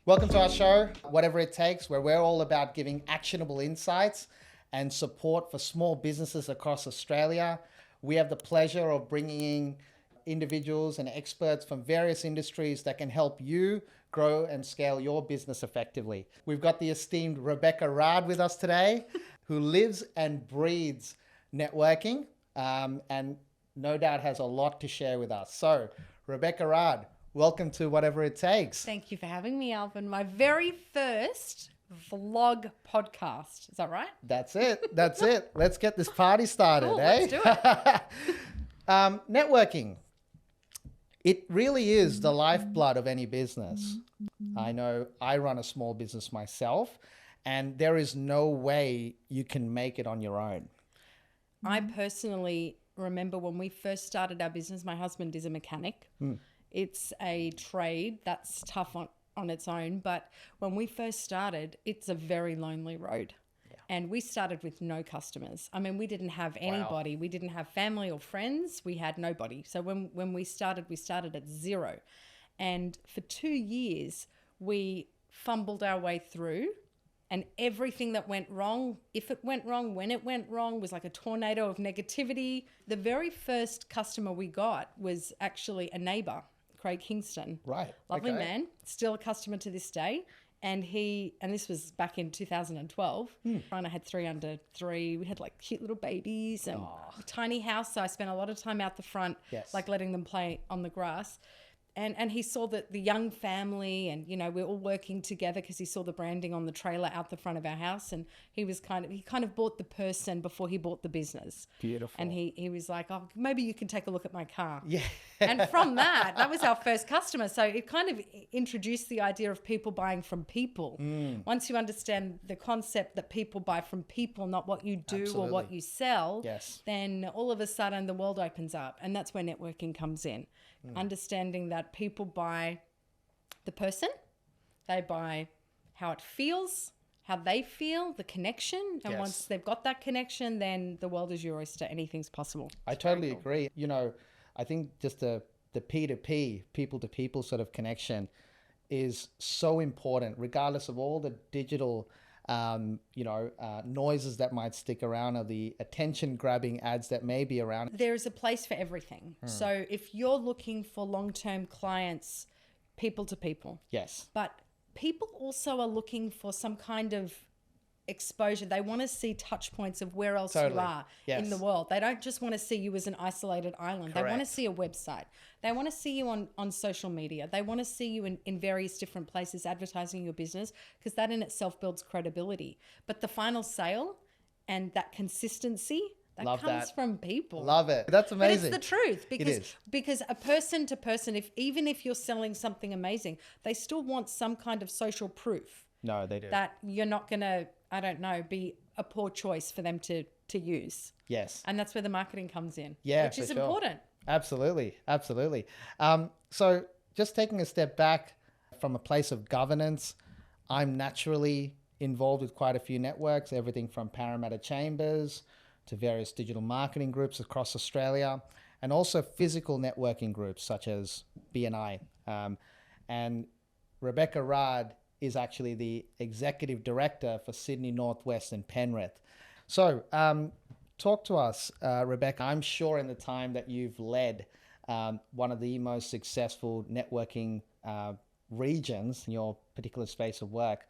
Welcome to our show, Whatever It Takes, where we're all about giving actionable insights and support for small businesses across Australia. We have the pleasure of bringing in individuals and experts from various industries that can help you grow and scale your business effectively. We've got the esteemed Rebecca Raad with us today, who lives and breathes networking and no doubt has a lot to share with us. So, Rebecca Raad, welcome to Whatever It Takes. Thank you for having me, Alvin. My very first vlog podcast. Is that right? That's it. That's it. Let's get this party started, Cool, eh? let's do it. Networking. It really is the lifeblood of any business. I know I run a small business myself, and there is no way you can make it on your own. I personally remember when we first started our business, my husband is a mechanic. It's a trade that's tough on its own, but when we first started, it's a very lonely road. Yeah. And we started with no customers. I mean, we didn't have anybody. Wow. We didn't have family or friends. We had nobody. So when we started at zero. And for 2 years, we fumbled our way through. And everything that went wrong, if it went wrong, when it went wrong, was like a tornado of negativity. The very first customer we got was actually a neighbor, Craig Kingston. Right. Lovely man, still a customer to this day. And this was back in 2012. And I had 3 under 3. We had like cute little babies and a tiny house. So I spent a lot of time out the front, like letting them play on the grass. And he saw that the young family and, you know, we're all working together because he saw the branding on the trailer out the front of our house. And he kind of bought the person before he bought the business. Beautiful. And he was like, oh, maybe you can take a look at my car. Yeah. And from that was our first customer. So it kind of introduced the idea of people buying from people. Once you understand the concept that people buy from people, not what you do or what you sell, then all of a sudden the world opens up. And that's where networking comes in. Understanding that people buy the person, they buy how it feels, how they feel, the connection. And once they've got that connection, then the world is your oyster. Anything's possible. I totally agree. You know, I think just the P2P, people to people sort of connection is so important, regardless of all the digital noises that might stick around or the attention grabbing ads that may be around. There is a place for everything. So if you're looking for long-term clients, people to people. Yes. But people also are looking for some kind of exposure. They want to see touch points of where else you are in the world. They don't just want to see you as an isolated island. Correct. They want to see a website. They want to see you on social media. They want to see you in various different places advertising your business, because that in itself builds credibility. But the final sale and that consistency, that comes from people. Love it. That's amazing. But it's the truth, because a person to person, even if you're selling something amazing, they still want some kind of social proof. No, they do. That you're not going to, I don't know, be a poor choice for them to use. Yes. And that's where the marketing comes in. Yeah, which is important. Absolutely. Absolutely. So just taking a step back from a place of governance, I'm naturally involved with quite a few networks, everything from Parramatta Chambers to various digital marketing groups across Australia, and also physical networking groups such as BNI. And Rebecca Raad is actually the Executive Director for Sydney Northwest and Penrith. So talk to us, Rebecca. I'm sure in the time that you've led one of the most successful networking regions in your particular space of work,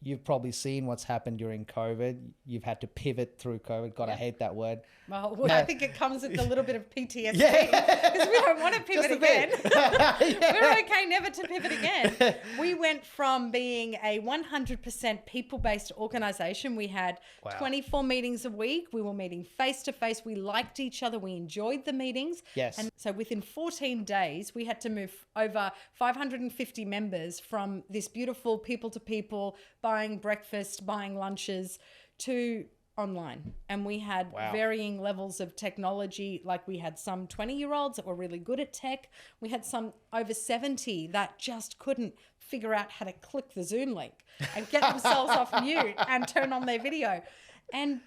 you've probably seen what's happened during COVID. You've had to pivot through COVID. God, I hate that word. Well, I think it comes with a little bit of PTSD because we don't want to pivot again. We're okay never to pivot again. We went from being a 100% people-based organization. We had 24 meetings a week. We were meeting face-to-face. We liked each other. We enjoyed the meetings. Yes. And so within 14 days, we had to move over 550 members from this beautiful people-to-people, buying breakfast, buying lunches, to online. And we had varying levels of technology. Like we had some 20-year-olds that were really good at tech. We had some over 70 that just couldn't figure out how to click the Zoom link and get themselves off mute and turn on their video. And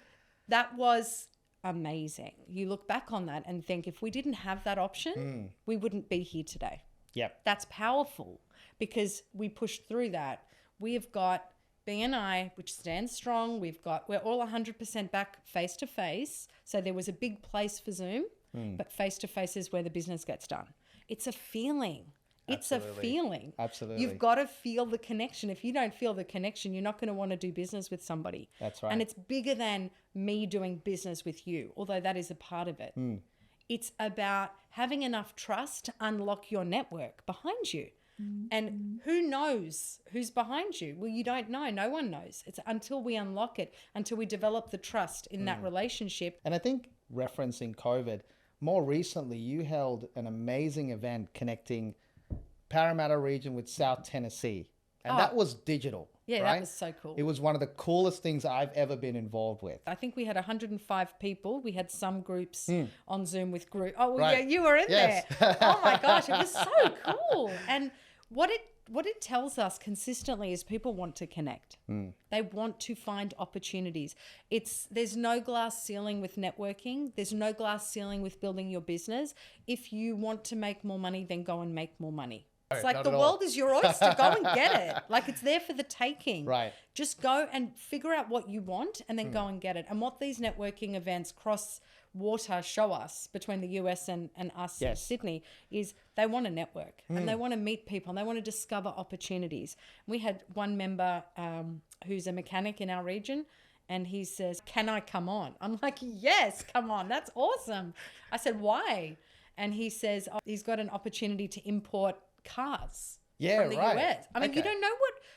that was amazing. You look back on that and think, if we didn't have that option, we wouldn't be here today. Yep. That's powerful because we pushed through that. We have got BNI, which stands strong. We're all 100% back face to face. So there was a big place for Zoom, but face to face is where the business gets done. It's a feeling. It's Absolutely. a feeling. Absolutely. You've got to feel the connection. If you don't feel the connection, you're not going to want to do business with somebody. That's right. And it's bigger than me doing business with you, although that is a part of it. It's about having enough trust to unlock your network behind you. And who knows who's behind you? Well, you don't know. No one knows. It's until we unlock it, until we develop the trust in that relationship. And I think referencing COVID, more recently, you held an amazing event connecting Parramatta region with South Tennessee. And that was digital. Yeah, right? that was so cool. It was one of the coolest things I've ever been involved with. I think we had 105 people. We had some groups on Zoom with group. Oh, well, Right. yeah, you were in Yes. there. Oh my gosh, it was so cool. And what it tells us consistently is people want to connect. They want to find opportunities. There's no glass ceiling with networking. There's no glass ceiling with building your business. If you want to make more money, then go and make more money. It's like Not the at all. world is your oyster. Go and get it. Like it's there for the taking. Right. Just go and figure out what you want and then go and get it. And what these networking events cross water show us between the US and us in Yes. Sydney is they want to network and they want to meet people and they want to discover opportunities. We had one member who's a mechanic in our region and he says, "Can I come on?" I'm like, "Yes, come on. That's awesome." I said, "Why?" And he says, he's got an opportunity to import cars from the US. I mean, you don't know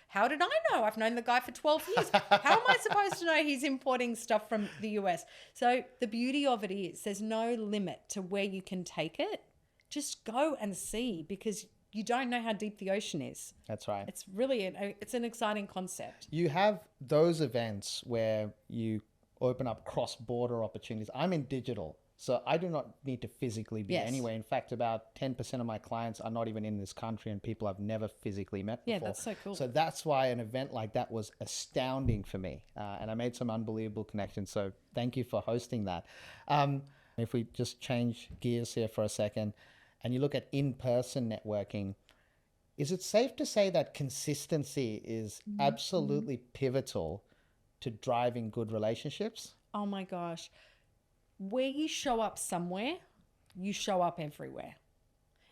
how did I know? I've known the guy for 12 years. How am I supposed to know he's importing stuff from the US? So the beauty of it is there's no limit to where you can take it. Just go and see because you don't know how deep the ocean is. That's right. It's really, it's an exciting concept. You have those events where you open up cross-border opportunities. I'm in digital. So I do not need to physically be anywhere. In fact, about 10% of my clients are not even in this country and people I've never physically met before. Yeah, that's so cool. So that's why an event like that was astounding for me. And I made some unbelievable connections. So thank you for hosting that. If we just change gears here for a second and you look at in-person networking, is it safe to say that consistency is absolutely pivotal to driving good relationships? Oh my gosh. Where you show up somewhere, you show up everywhere.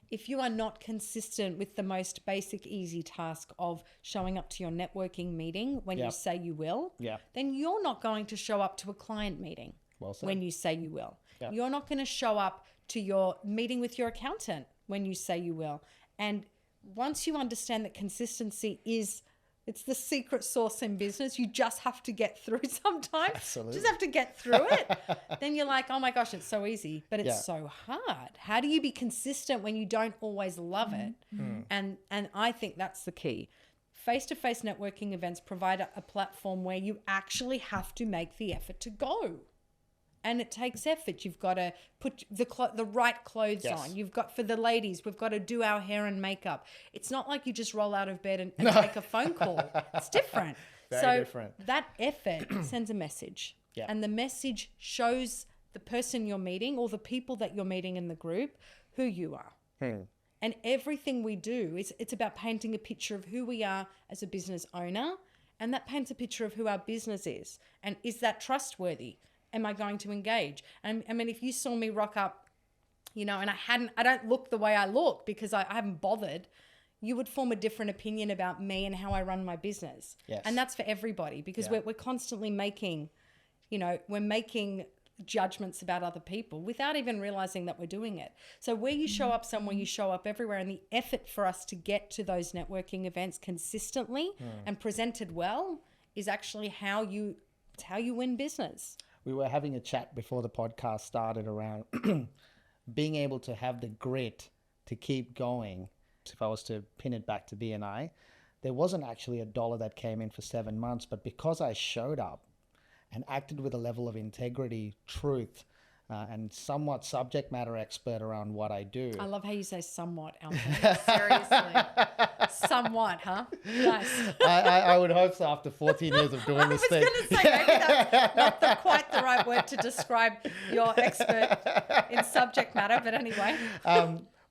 If you are not consistent with the most basic, easy task of showing up to your networking meeting when you say you will, then you're not going to show up to a client meeting when you say you will. You're not going to show up to your meeting with your accountant when you say you will. And once you understand that consistency it's the secret sauce in business. You just have to get through sometimes. Absolutely. Just have to get through it. Then you're like, oh my gosh, it's so easy, but it's so hard. How do you be consistent when you don't always love it? And I think that's the key. Face-to-face networking events provide a platform where you actually have to make the effort to go. And it takes effort. You've got to put the right clothes on. You've got, for the ladies, we've got to do our hair and makeup. It's not like you just roll out of bed and take a phone call. It's different. Very different. That effort sends a message. And the message shows the person you're meeting or the people that you're meeting in the group who you are. And everything we do, it's about painting a picture of who we are as a business owner. And that paints a picture of who our business is. And is that trustworthy? Am I going to engage? And I mean, if you saw me rock up, and I don't look the way I look because I haven't bothered, you would form a different opinion about me and how I run my business. Yes. And that's for everybody because we're constantly making judgments about other people without even realizing that we're doing it. So where you show up somewhere, you show up everywhere. And the effort for us to get to those networking events consistently and presented well is actually how you win business. We were having a chat before the podcast started around being able to have the grit to keep going. If I was to pin it back to BNI, there wasn't actually $1 that came in for 7 months, but because I showed up and acted with a level of integrity, truth, and somewhat subject matter expert around what I do. I love how you say somewhat, Alvin. Seriously. Somewhat, huh? Nice. I would hope so after 14 years of doing this thing. I was going to say, maybe that's not quite the right word to describe your expert in subject matter, but anyway.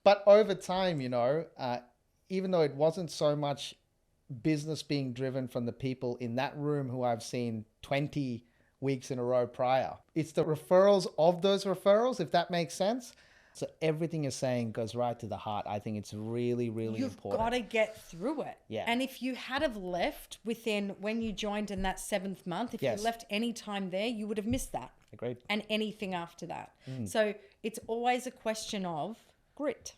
But over time, even though it wasn't so much business being driven from the people in that room who I've seen 20 weeks in a row prior, it's the referrals of those referrals, if that makes sense. So everything you're saying goes right to the heart. I think it's really, really important. You've got to get through it. Yeah. And if you had have left within, when you joined in that 7th month, if you left any time there, you would have missed that. Agreed. And anything after that. So it's always a question of grit.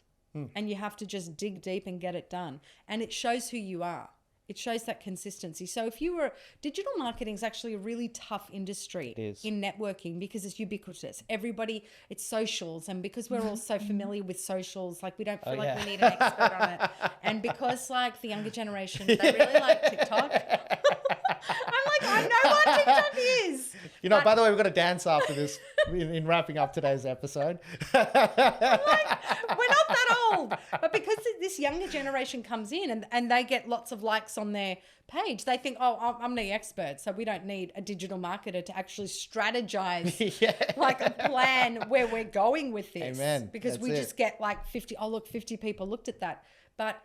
And you have to just dig deep and get it done. And it shows who you are. It shows that consistency. So if you were, digital marketing is actually a really tough industry in networking because it's ubiquitous. Everybody, it's socials. And because we're all so familiar with socials, like we don't feel like we need an expert on it. And because like the younger generation, they really like TikTok. I'm like, I know what TikTok is. By the way, we've got a dance after this in wrapping up today's episode. We're not that old. But because this younger generation comes in and they get lots of likes on their page, they think, oh, I'm the expert. So we don't need a digital marketer to actually strategize like a plan where we're going with this. Amen. Because we just get like 50, 50 people looked at that. But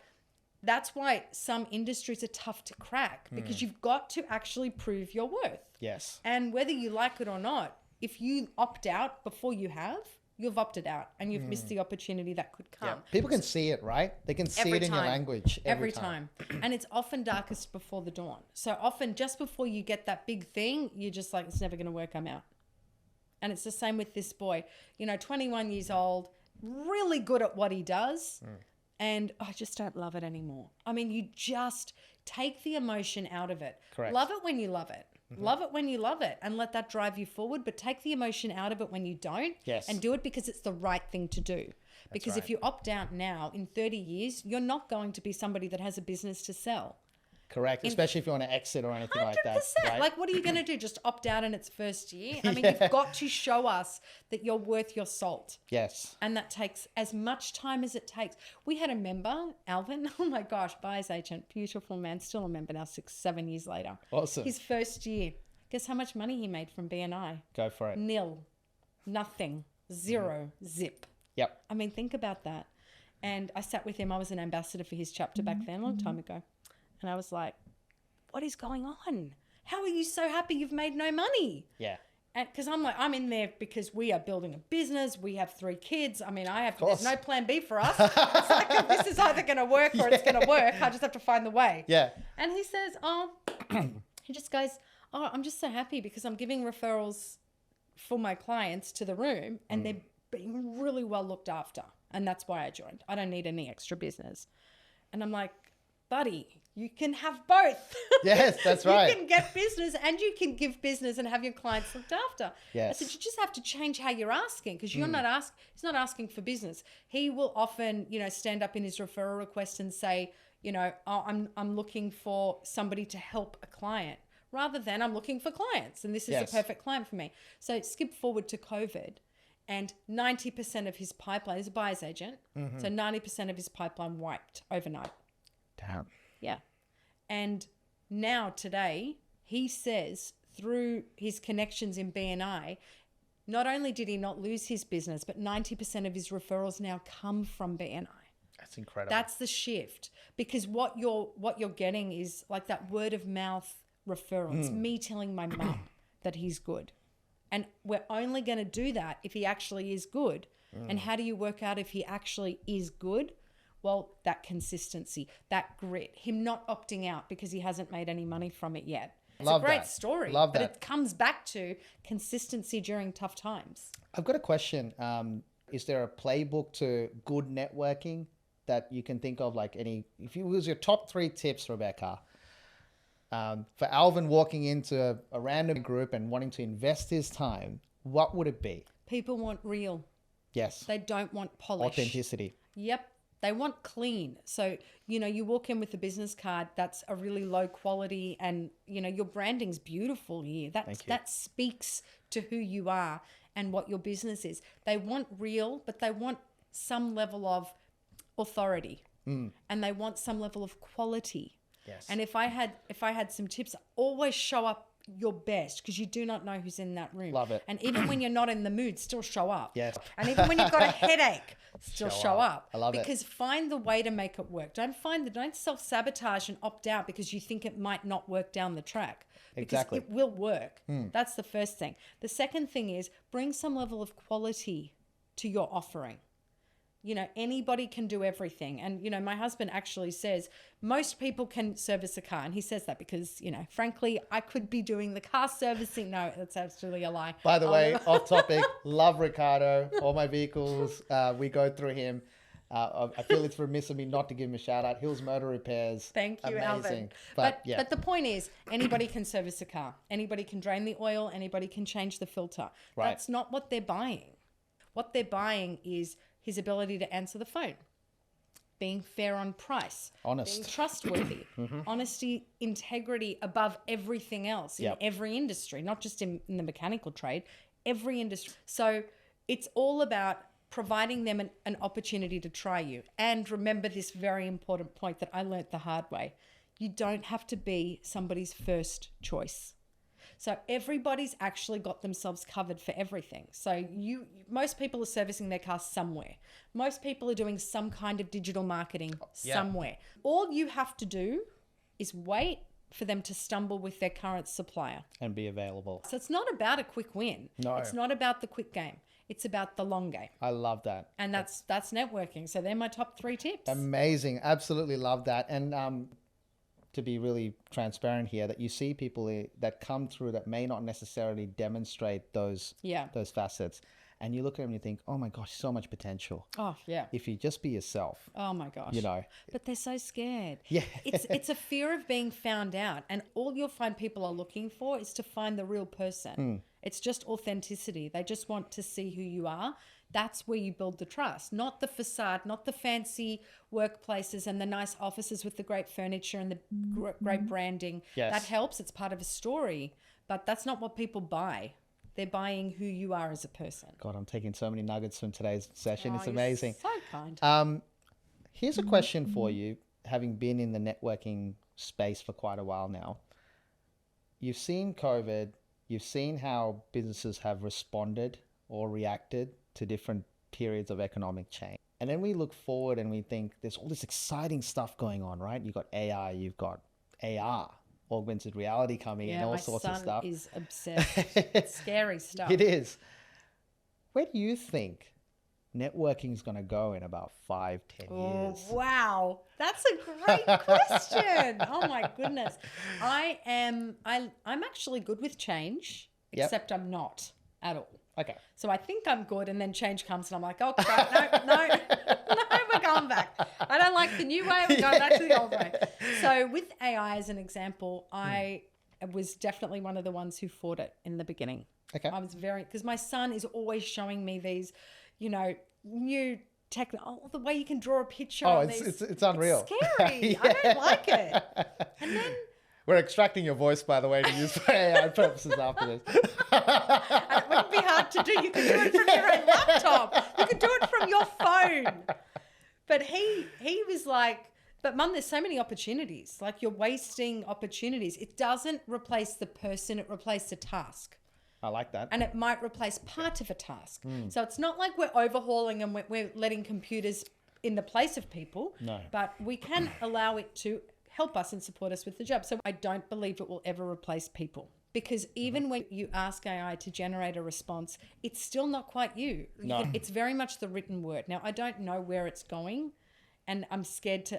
that's why some industries are tough to crack because you've got to actually prove your worth. Yes. And whether you like it or not, if you opt out before you have, you've opted out and you've missed the opportunity that could come. Yeah. People can see it, right? They can see it in your language every time. And it's often darkest before the dawn. So often just before you get that big thing, you're just like, it's never going to work, I'm out. And it's the same with this boy, 21 years old, really good at what he does. And I just don't love it anymore. I mean, you just take the emotion out of it. Correct. Love it when you love it. Love it when you love it and let that drive you forward, but take the emotion out of it when you don't. Yes. And do it because it's the right thing to do. Because if you opt out now, in 30 years, you're not going to be somebody that has a business to sell. Correct. Especially if you want to exit or anything 100%. like that. Right? Like, what are you going to do? Just opt out in its first year? I mean, you've got to show us that you're worth your salt. Yes. And that takes as much time as it takes. We had a member, Alvin, oh my gosh, buyer's agent, beautiful man, still a member now 6-7 years later. Awesome. His first year. Guess how much money he made from BNI? Go for it. Nil. Nothing. Zero. Zip. Yep. I mean, think about that. And I sat with him. I was an ambassador for his chapter back then, a long time ago. And I was like, what is going on? How are you so happy you've made no money? Yeah. Because I'm in there because we are building a business. We have 3 kids. I mean, there's no plan B for us. It's like, this is either going to work or it's going to work. I just have to find the way. Yeah. And he says, he just goes, I'm just so happy because I'm giving referrals for my clients to the room and they're being really well looked after. And that's why I joined. I don't need any extra business. And I'm like, buddy, you can have both. Yes, that's right. You can get business and you can give business and have your clients looked after. Yes. I said, you just have to change how you're asking because he's not asking for business. He will often, stand up in his referral request and say, I'm looking for somebody to help a client rather than I'm looking for clients and this is the perfect client for me. So skip forward to COVID and 90% of his pipeline is a buyer's agent. So 90% of his pipeline wiped overnight. Damn. Yeah. And now today, he says through his connections in BNI, not only did he not lose his business, but 90% of his referrals now come from BNI. That's incredible. That's the shift because what you're getting is like that word of mouth referral. It's me telling my mum that he's good. And we're only going to do that if he actually is good. And how do you work out if he actually is good? Well, that consistency, that grit, him not opting out because he hasn't made any money from it yet. It's a great story. Love but that. it comes back to consistency during tough times. I've got a question. Is there a playbook to good networking that you can think of? Like if you was your top 3 tips, Rebecca, for Alvin walking into a random group and wanting to invest his time, what would it be? People want real. Yes. They don't want polish. Authenticity. Yep. They want clean. So, you walk in with a business card that's a really low quality and, your branding's beautiful here. That speaks to who you are and what your business is. They want real, but they want some level of authority and they want some level of quality. Yes. And if I had some tips, always show up, your best, because you do not know who's in that room. Love it. And even when you're not in the mood, still show up. Yes. And even when you've got a headache, still show up. I love it. Because find the way to make it work. Don't self-sabotage and opt out because you think it might not work down the track. Because Exactly. it will work. That's the first thing. The second thing is bring some level of quality to your offering. You know, anybody can do everything. And, you know, my husband actually says most people can service a car. And he says that because, you know, frankly, I could be doing the car servicing. No, that's absolutely a lie. By the way, off topic, love Ricardo. All my vehicles, we go through him. I feel it's remiss of me not to give him a shout out. Hills Motor Repairs. Thank you, amazing. Alvin. But the point is, anybody can service a car. Anybody can drain the oil. Anybody can change the filter. Right. That's not what they're buying. What they're buying is his ability to answer the phone, being fair on price, Honest. being trustworthy, honesty, integrity above everything else in every industry, not just in the mechanical trade, every industry. So it's all about providing them an opportunity to try you. And remember this very important point that I learnt the hard way. You don't have to be somebody's first choice. So everybody's actually got themselves covered for everything. So most people are servicing their car somewhere. Most people are doing some kind of digital marketing somewhere. All you have to do is wait for them to stumble with their current supplier. And be available. So it's not about a quick win. No. It's not about the quick game. It's about the long game. I love that. And that's networking. So they're my top 3 tips. Amazing. Absolutely love that. And to be really transparent here, that you see people that come through that may not necessarily demonstrate those facets. And you look at them and you think, oh my gosh, so much potential. Oh, yeah. If you just be yourself. Oh my gosh. You know. But they're so scared. Yeah. It's a fear of being found out. And all you'll find people are looking for is to find the real person. It's just authenticity. They just want to see who you are. That's where you build the trust, not the facade, not the fancy workplaces and the nice offices with the great furniture and the great branding. Yes. That helps. It's part of a story, but that's not what people buy. They're buying who you are as a person. God, I'm taking so many nuggets from today's session. It's you're amazing. so kind. Here's a question for you, having been in the networking space for quite a while now. You've seen COVID. You've seen how businesses have responded or reacted to different periods of economic change. And then we look forward and we think there's all this exciting stuff going on, right? You've got AI, you've got AR, augmented reality coming in, all sorts of stuff. My son is obsessed. It's scary stuff. It is. Where do you think networking is going to go in about 5-10 years? Wow. That's a great question. Oh my goodness. I'm actually good with change, except I'm not at all. Okay. So I think I'm good, and then change comes and I'm like, oh crap, no, we're going back. I don't like the new way, we're going back to the old way. So with AI as an example, I was definitely one of the ones who fought it in the beginning. Okay. I was because my son is always showing me these, you know, new tech, the way you can draw a picture. Oh, it's unreal. It's scary. I don't like it. And then we're extracting your voice, by the way, to use for AI purposes after this. It wouldn't be hard to do. You could do it from your own laptop. You could do it from your phone. But he was like, but Mum, there's so many opportunities. Like, you're wasting opportunities. It doesn't replace the person. It replaces a task. I like that. And it might replace part of a task. So it's not like we're overhauling and we're letting computers in the place of people. No. But we can allow it to help us and support us with the job. So I don't believe it will ever replace people. Because even when you ask AI to generate a response, it's still not quite you. No. It's very much the written word. Now, I don't know where it's going. And I'm scared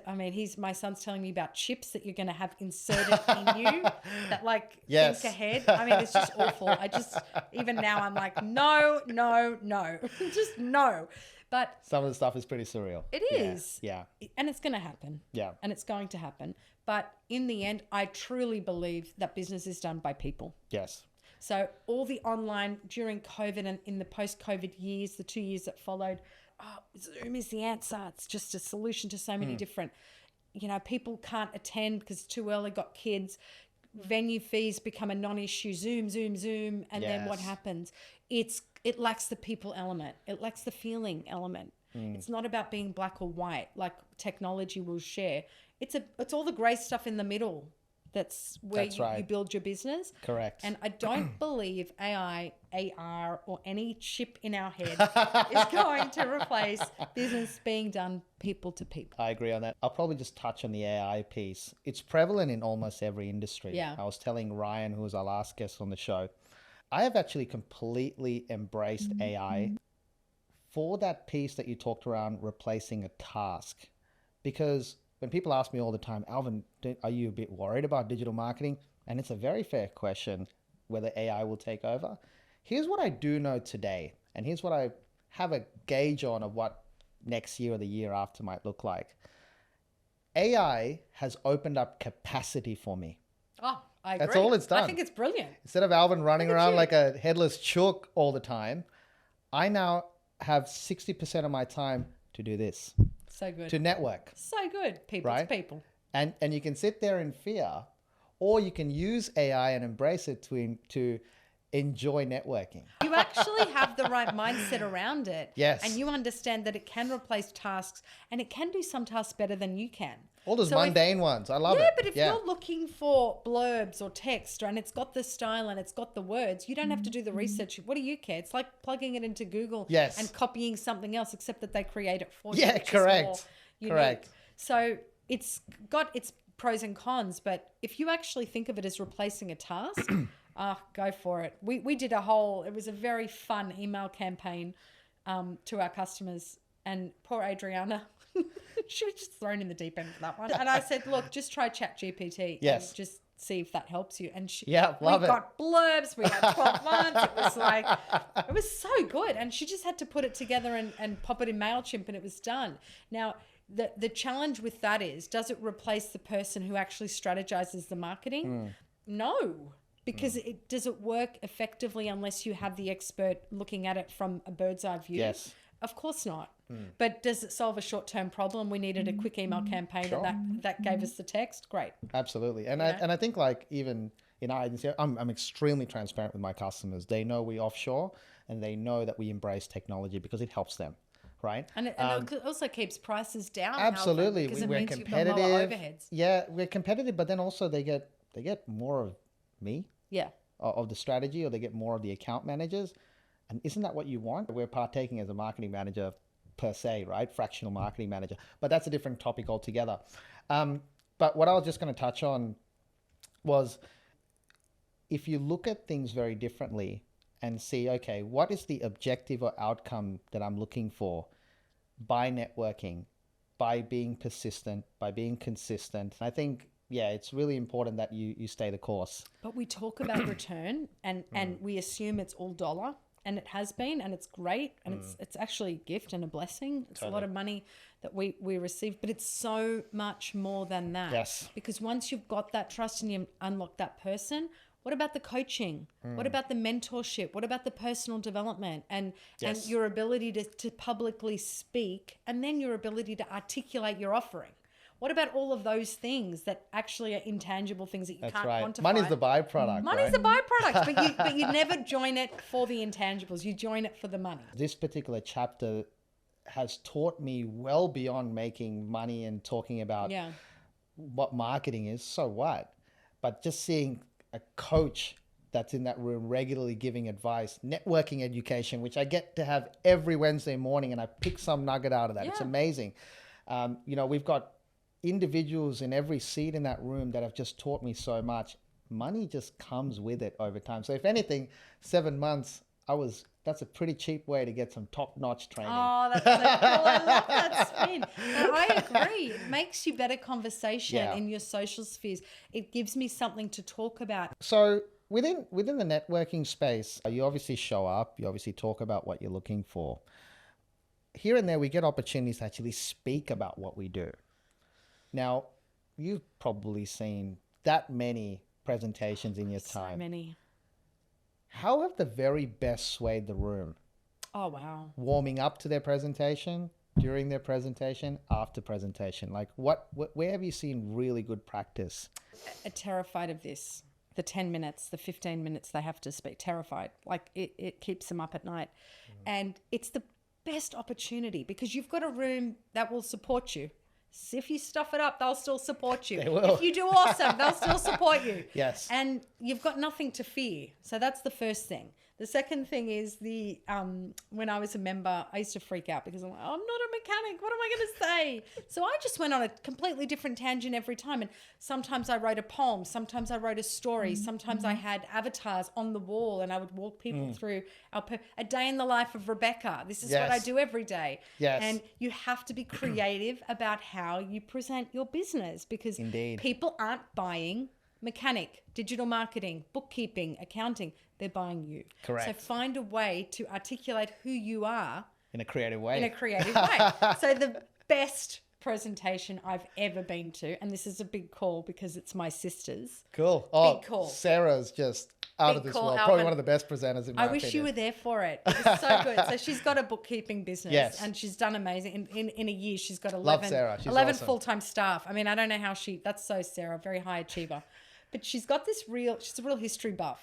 my son's telling me about chips that you're going to have inserted in you that think ahead. I mean, it's just awful. Even now I'm like, no, just no. But some of the stuff is pretty surreal. It is. Yeah. And it's going to happen. Yeah. And it's going to happen. But in the end, I truly believe that business is done by people. Yes. So all the online during COVID and in the post-COVID years, the 2 years that followed, Zoom is the answer. It's just a solution to so many different, people can't attend because it's too early, got kids. Venue fees become a non-issue. Zoom. And then what happens? It lacks the people element. It lacks the feeling element. It's not about being black or white like technology will share. It's all the grey stuff in the middle. That's where you build your business. Correct. And I don't believe AI, AR, or any chip in our head is going to replace business being done people to people. I agree on that. I'll probably just touch on the AI piece. It's prevalent in almost every industry. Yeah. I was telling Ryan, who was our last guest on the show, I have actually completely embraced AI for that piece that you talked around replacing a task. Because when people ask me all the time, Alvin, are you a bit worried about digital marketing? And it's a very fair question whether AI will take over. Here's what I do know today, and here's what I have a gauge on of what next year or the year after might look like. AI has opened up capacity for me. Oh, I agree. That's all it's done. I think it's brilliant. Instead of Alvin running around like a headless chook all the time, I now have 60% of my time to do this. So good. To network. So good. People to people. And you can sit there in fear, or you can use AI and embrace it to enjoy networking. You actually have the right mindset around it. Yes. And you understand that it can replace tasks, and it can do some tasks better than you can. All those mundane ones. I love it. Yeah, but if you're looking for blurbs or text, and it's got the style and it's got the words, you don't have to do the research. What do you care? It's like plugging it into Google and copying something else, except that they create it for you. Yeah, correct. Correct. So it's got its pros and cons, but if you actually think of it as replacing a task, go for it. We did it was a very fun email campaign to our customers, and poor Adriana, she was just thrown in the deep end for that one. And I said, look, just try ChatGPT. Yes. And just see if that helps you. And we got blurbs. We had 12 months. It was so good. And she just had to put it together and pop it in MailChimp, and it was done. Now, the challenge with that is, does it replace the person who actually strategizes the marketing? No. Because does it work effectively unless you have the expert looking at it from a bird's eye view? Yes. Of course not. But does it solve a short-term problem? We needed a quick email campaign that gave us the text. Great. Absolutely. And I think like even in our agency, I'm extremely transparent with my customers. They know we offshore, and they know that we embrace technology because it helps them. Right. And it also keeps prices down. Absolutely. Because it we're means competitive. you've got lower overheads. Yeah, we're competitive, but then also they get more of me. Yeah. Of the strategy, or they get more of the account managers. And isn't that what you want? We're partaking as a marketing manager per se, right? Fractional marketing manager. But that's a different topic altogether. But what I was just going to touch on was, if you look at things very differently and see, okay, what is the objective or outcome that I'm looking for by networking, by being persistent, by being consistent? And I think, it's really important that you stay the course. But we talk about return and we assume it's all dollar, and it has been, and it's great, and it's actually a gift and a blessing. It's a lot of money that we receive, but it's so much more than that. Yes. Because once you've got that trust and you unlock that person, what about the coaching? What about the mentorship? What about the personal development and your ability to publicly speak, and then your ability to articulate your offering? What about all of those things that actually are intangible things that you can't quantify? Money's the byproduct. Money's the byproduct, but you never join it for the intangibles. You join it for the money. This particular chapter has taught me well beyond making money and talking about what marketing is. So what? But just seeing a coach that's in that room regularly giving advice, networking education, which I get to have every Wednesday morning, and I pick some nugget out of that. It's amazing. We've got individuals in every seat in that room that have just taught me so much. Money just comes with it over time. So if anything, 7 months, that's a pretty cheap way to get some top-notch training. Oh, that's so cool. I love that spin. And I agree. It makes you better conversation in your social spheres. It gives me something to talk about. So within the networking space, you obviously show up, you obviously talk about what you're looking for. Here and there, we get opportunities to actually speak about what we do. Now, you've probably seen that many presentations in your time. So many. How have the very best swayed the room? Oh, wow. Warming up to their presentation, during their presentation, after presentation? Like where have you seen really good practice? Terrified of this. The 10 minutes, the 15 minutes they have to speak. Terrified. Like it keeps them up at night. And it's the best opportunity because you've got a room that will support you. If you stuff it up, they'll still support you. They will. If you do awesome, they'll still support you. Yes. And you've got nothing to fear. So that's the first thing. The second thing is when I was a member, I used to freak out because I'm like, I'm not a mechanic. What am I going to say? So I just went on a completely different tangent every time. And sometimes I wrote a poem. Sometimes I wrote a story. Sometimes I had avatars on the wall and I would walk people through a day in the life of Rebecca. This is what I do every day. Yes. And you have to be creative about how you present your business because people aren't buying mechanic, digital marketing, bookkeeping, accounting. They're buying you. Correct. So find a way to articulate who you are in a creative way. So the best presentation I've ever been to, and this is a big call because it's my sister's. Cool. Big call. Sarah's just out of this world. Probably one of the best presenters in my opinion. I wish you were there for it. It was so good. So she's got a bookkeeping business and she's done amazing. In a year, she's got 11, Love Sarah. She's 11 awesome. full-time staff. I mean, I don't know how that's so Sarah, very high achiever. But she's got she's a real history buff.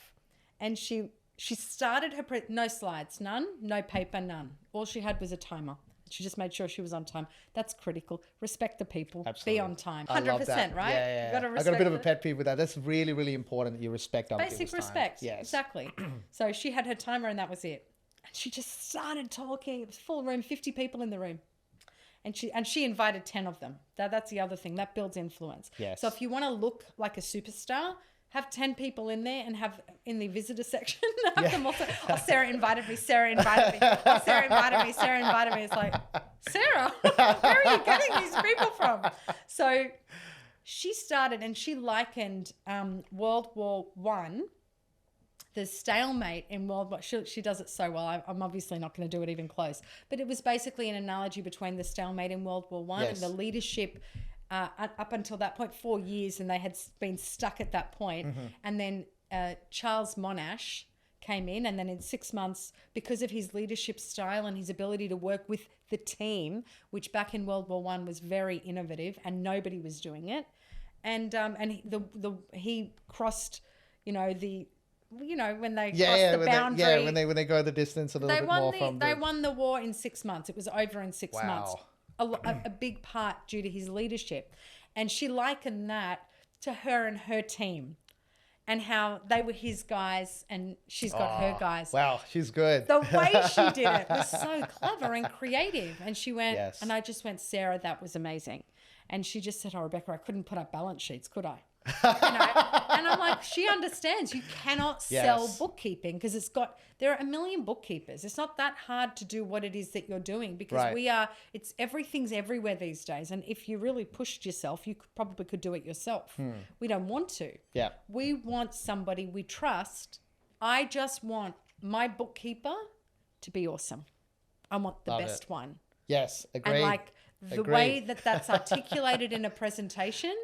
And she started no slides, none, no paper, none. All she had was a timer. She just made sure she was on time. That's critical. Respect the people. Absolutely. Be on time. 100%, I love that. right? Yeah. You gotta I got a bit of a pet peeve with that. That's really, really important that you respect other basic people's respect. time. Yes. Exactly. So she had her timer and that was it. And she just started talking. It was full room, 50 people in the room. And she invited 10 of them. That's the other thing. That builds influence. Yes. So if you want to look like a superstar, have 10 people in there and have in the visitor section, have them also, Sarah invited me, Sarah invited me, Sarah invited me, Sarah invited me. It's like, Sarah, where are you getting these people from? So she started and she likened World War I, the stalemate in World War, she does it so well. I'm obviously not going to do it even close, but it was basically an analogy between the stalemate in World War I and the leadership up until that point, 4 years, and they had been stuck at that point. And then Charles Monash came in, and then in 6 months, because of his leadership style and his ability to work with the team, which back in World War I was very innovative and nobody was doing it, and he crossed, when they crossed the boundary, when they go the distance a little bit more from they won the war in 6 months. It was over in 6 months. A big part due to his leadership. And she likened that to her and her team and how they were his guys and she's got her guys. Wow, she's good. The way she did it was so clever and creative. And she went, and I just went, Sarah, that was amazing. And she just said, Rebecca, I couldn't put up balance sheets, could I? And I'm like, she understands you cannot sell bookkeeping because there are a million bookkeepers. It's not that hard to do what it is that you're doing because everything's everywhere these days. And if you really pushed yourself, you probably could do it yourself. We don't want to. Yeah. We want somebody we trust. I just want my bookkeeper to be awesome. I want the best one. Yes, agreed. And the way that's articulated in a presentation,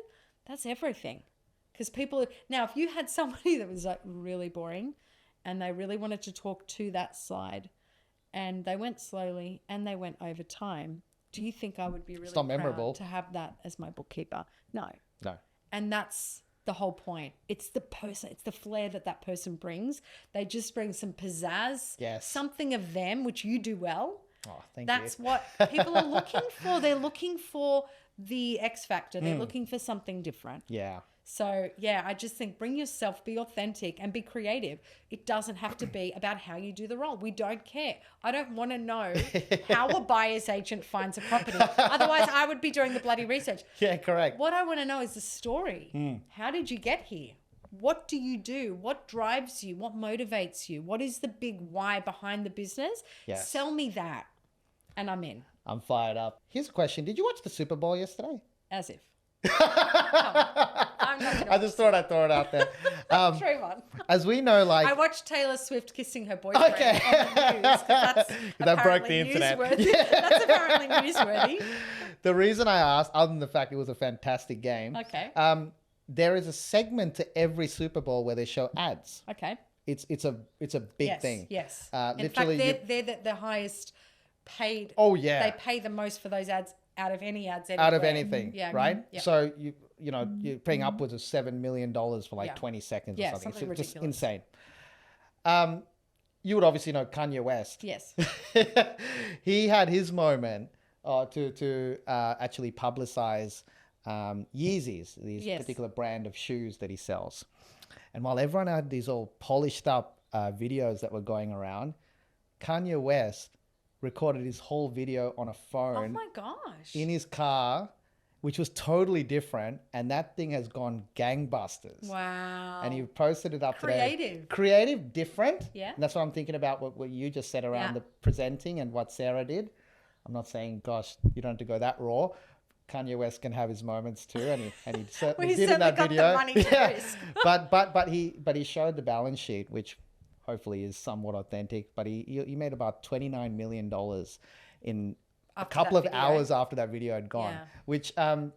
that's everything. Because now, if you had somebody that was really boring and they really wanted to talk to that slide and they went slowly and they went over time, do you think I would be really proud to have that as my bookkeeper? No. And that's the whole point. It's the person, it's the flair that person brings. They just bring some pizzazz, something of them, which you do well. Oh, thank you. That's what people are looking for. They're looking for the X factor. They're looking for something different. Yeah. So, I just think bring yourself, be authentic and be creative. It doesn't have to be about how you do the role. We don't care. I don't want to know how a buyer's agent finds a property. Otherwise, I would be doing the bloody research. Yeah, correct. What I want to know is the story. How did you get here? What do you do? What drives you? What motivates you? What is the big why behind the business? Yes. Sell me that. And I'm in. I'm fired up. Here's a question. Did you watch the Super Bowl yesterday? As if. I'm not I just thought I'd throw it out there. True one. As we know, I watched Taylor Swift kissing her boyfriend on the news because that broke the internet. That's apparently newsworthy. The reason I asked, other than the fact it was a fantastic game, there is a segment to every Super Bowl where they show ads. Okay. It's a big thing. Yes. In fact, they're the highest paid. Oh yeah. They pay the most for those ads out of any ads anywhere. Out of anything, right? Yep. So you're paying upwards of $7 million for 20 seconds or something. Something it's just ridiculous. Insane. You would obviously know Kanye West. Yes. He had his moment to actually publicize Yeezys, these particular brand of shoes that he sells. And while everyone had these all polished up videos that were going around, Kanye West recorded his whole video on a phone. Oh my gosh. In his car, which was totally different, and that thing has gone gangbusters. Wow. And he posted it up today. Creative, different. Yeah. And that's what I'm thinking about, what you just said around the presenting and what Sarah did. I'm not saying, gosh, you don't have to go that raw. Kanye West can have his moments too, and he certainly did in that video. The money to risk. but he showed the balance sheet, which hopefully is somewhat authentic. But he made about $29 million in a couple of hours after that video had gone, which I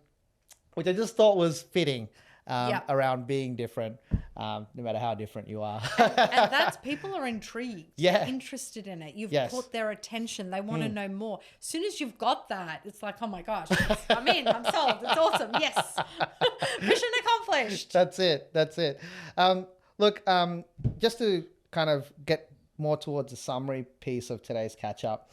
just thought was fitting around being different, no matter how different you are. and that's, people are intrigued, interested in it. You've caught their attention. They want to know more. As soon as you've got that, it's like, oh my gosh, I'm in, I'm sold. It's awesome. Yes. Mission accomplished. That's it. Look, just to kind of get more towards the summary piece of today's catch up,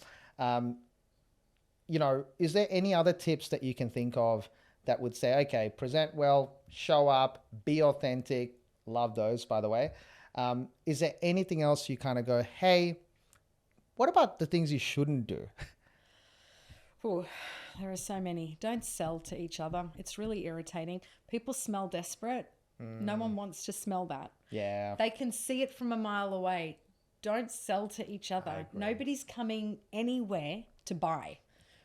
is there any other tips that you can think of that would say, okay, present well, show up, be authentic? Love those, by the way. Is there anything else you kind of go, hey, what about the things you shouldn't do? Ooh, there are so many. Don't sell to each other. It's really irritating. People smell desperate. No one wants to smell that. Yeah. They can see it from a mile away. Don't sell to each other. Nobody's coming anywhere to buy.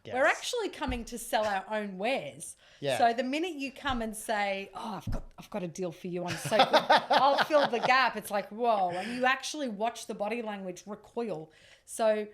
Yes. We're actually coming to sell our own wares. Yeah. So the minute you come and say, oh, I've got a deal for you, I'm so good, I'll fill the gap, it's like, whoa. And you actually watch the body language recoil. So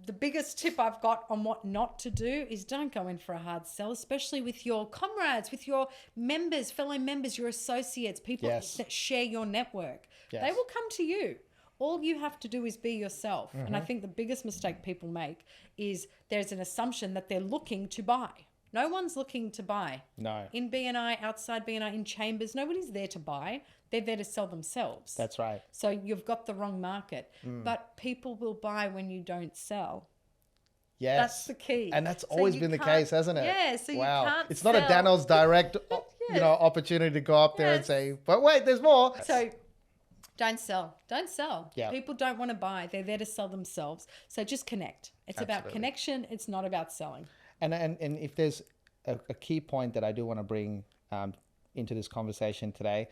the biggest tip I've got on what not to do is don't go in for a hard sell, especially with your comrades, with your members, fellow members, your associates, people that share your network. Yes. They will come to you. All you have to do is be yourself. Mm-hmm. And I think the biggest mistake people make is there's an assumption that they're looking to buy. No one's looking to buy. No. In BNI, outside BNI, in chambers, nobody's there to buy. They're there to sell themselves. That's right. So you've got the wrong market. But people will buy when you don't sell. Yes. That's the key. And that's always been the case, hasn't it? Yeah, so you can't It's not a Daniel's direct opportunity to go up there and say, but wait, there's more. So don't sell. Don't sell. Yeah. People don't want to buy. They're there to sell themselves. So just connect. It's about connection. It's not about selling. And if there's a key point that I do want to bring into this conversation today,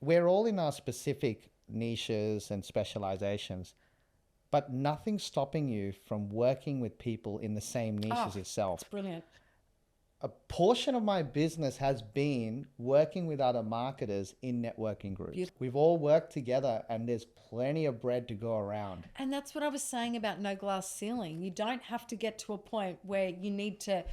we're all in our specific niches and specializations, but nothing's stopping you from working with people in the same niche as yourself. It's brilliant. A portion of my business has been working with other marketers in networking groups. Beautiful. We've all worked together and there's plenty of bread to go around. And that's what I was saying about no glass ceiling. You don't have to get to a point where you need to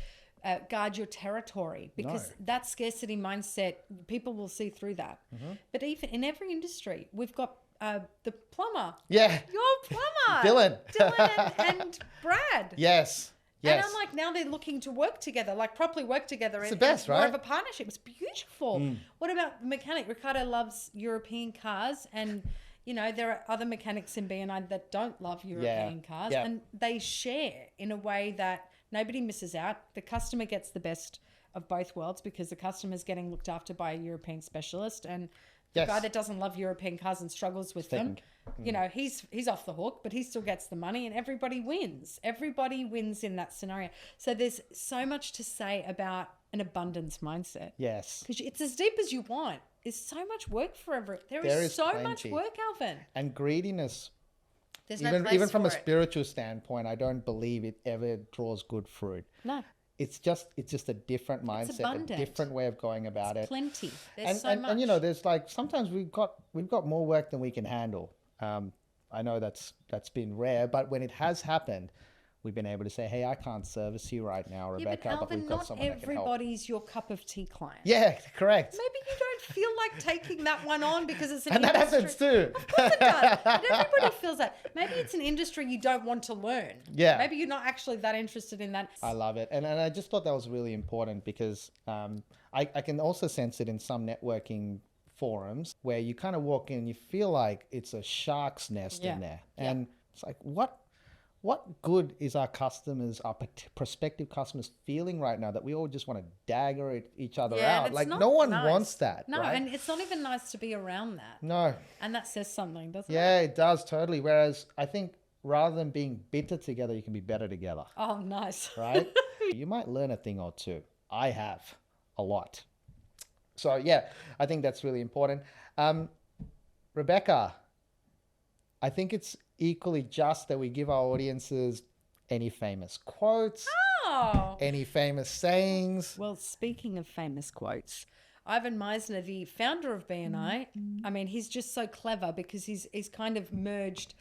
guard your territory, because that scarcity mindset, people will see through that. Mm-hmm. But even in every industry, we've got the plumber. Yeah. Your plumber. Dylan and Brad. Yes. Yes. And I'm like, now they're looking to work together, like properly work together. It's the best, right? More of a partnership. It's beautiful. What about the mechanic? Ricardo loves European cars, and there are other mechanics in BNI that don't love European cars, and they share in a way that nobody misses out. The customer gets the best of both worlds, because the customer's getting looked after by a European specialist, and the guy that doesn't love European cars and struggles with them, he's off the hook, but he still gets the money, and everybody wins. Everybody wins in that scenario. So there's so much to say about an abundance mindset. Yes. Because it's as deep as you want. There's so much work for everyone. There is so much work, Alvin. And greediness, there's no place even from for a spiritual standpoint, I don't believe it ever draws good fruit. No. It's just a different mindset, a different way of going about it. Plenty. There's so much. And there's like, sometimes we've got more work than we can handle. I know that's been rare, but when it has happened, we've been able to say, hey, I can't service you right now, Rebecca, but we've got someone that can help. Not everybody's your cup of tea client. Yeah, correct. Maybe you don't feel like taking that one on because it's an and industry. That happens too. Of course it does. But everybody feels that. Maybe it's an industry you don't want to learn. Yeah. Maybe you're not actually that interested in that. I love it. And I just thought that was really important, because I can also sense it in some networking forums where you kind of walk in and you feel like it's a shark's nest in there. And it's like, what what good is our customers, our prospective customers feeling right now that we all just want to dagger each other Yeah, and out? it's Like not no one nice. wants that, No, right? and it's not even nice to be around that. No. And that says something, doesn't it? Yeah, it does totally. Whereas I think rather than being bitter together, you can be better together, Oh, nice. right? You might learn a thing or two. I have a lot. So yeah, I think that's really important. Rebecca, I think it's equally just that we give our audiences any famous quotes, Oh. any famous sayings. Well, speaking of famous quotes, Ivan Meisner, the founder of BNI, I mean, he's just so clever because he's kind of merged,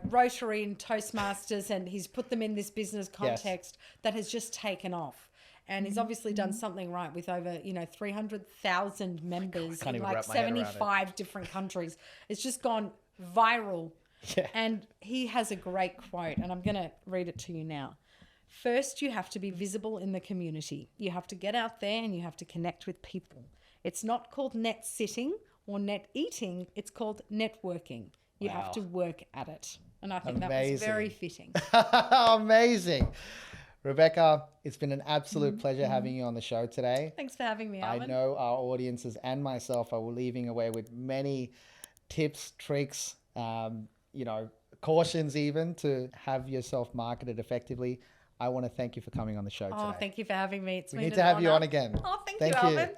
Rotary and Toastmasters, and he's put them in this business context that has just taken off. And he's obviously done something right with over, 300,000 members in like 75 different countries. It's just gone viral. Yeah. And he has a great quote, and I'm going to read it to you now. First, you have to be visible in the community. You have to get out there and you have to connect with people. It's not called net sitting or net eating. It's called networking. You have to work at it. And I think that was very fitting. Amazing. Rebecca, it's been an absolute pleasure having you on the show today. Thanks for having me, Alvin. I know our audiences and myself are leaving away with many tips, tricks, cautions even to have yourself marketed effectively. I want to thank you for coming on the show today. Oh, thank you for having me. It's We been need an to have you honor. on again. Oh, thank you, Alvin.